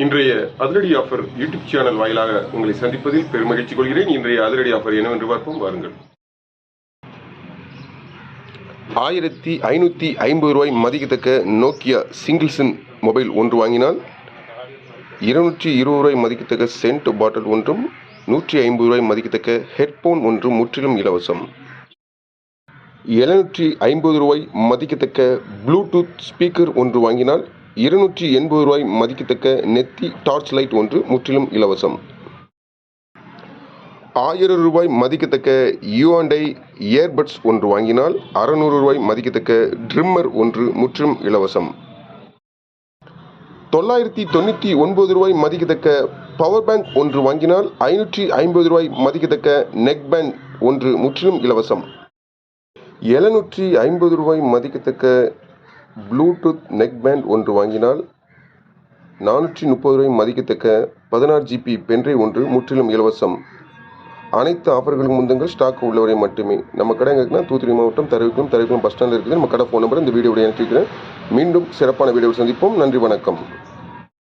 இன்றைய அதிரடி offer YouTube channel வாயிலாக உங்களை சந்திப்பதில் பெருமகிழ்ச்சி கொள்கிறேன். இன்றைய அதிரடி ஆஃபர் என்னவென்று பார்ப்போம், வாருங்கள். 1550 ரூபாய் மதிக்கத்தக்க நோக்கியா சிங்கிள் சிம் மொபைல் ஒன்று வாங்கினால் 220 ரூபாய் மதிக்கத்தக்க சென்ட் பாட்டில் ஒன்றும் 150 ரூபாய் மதிக்கத்தக்க ஹெட்போன் ஒன்றும் முற்றிலும் இலவசம். 750 ரூபாய் மதிக்கத்தக்க ப்ளூடூத் ஸ்பீக்கர் ஒன்று வாங்கினால் 280 ரூபாய் மதிக்கத்தக்க நெத்தி டார்ச் லைட் ஒன்று முற்றிலும் இலவசம். 1000 ரூபாய் மதிக்கத்தக்க யூ&ஐ இயர்பட்ஸ் ஒன்று வாங்கினால் 600 ரூபாய் மதிக்கத்தக்க ட்ரிம்மர் ஒன்று முற்றிலும் இலவசம். 999 ரூபாய் மதிக்கத்தக்க பவர் பேங்க் ஒன்று வாங்கினால் 550 ரூபாய் மதிக்கத்தக்க நெக் பேண்ட் ஒன்று முற்றிலும் இலவசம். 750 ரூபாய் மதிக்கத்தக்க ப்ளூடூத் நெக் பேண்ட் ஒன்று வாங்கினால் 430 ரூபாய் மதிக்கத்தக்க 16 GB பென்ட்ரைவ் ஒன்று முற்றிலும் இலவசம். அனைத்து ஆஃபர்களும் முந்துங்கள், ஸ்டாக் உள்ளவரை மட்டுமே. நம்ம கடை எங்கே இருக்குன்னா தூத்துக்குடி மாவட்டம் தருவிக்குளம் பஸ் ஸ்டாண்ட் இருக்குது. நம்ம கடை ஃபோன் நம்பர் இந்த வீடியோவில் இணைச்சிருக்கிறேன். மீண்டும் சிறப்பான வீடியோவில் சந்திப்போம். நன்றி, வணக்கம்.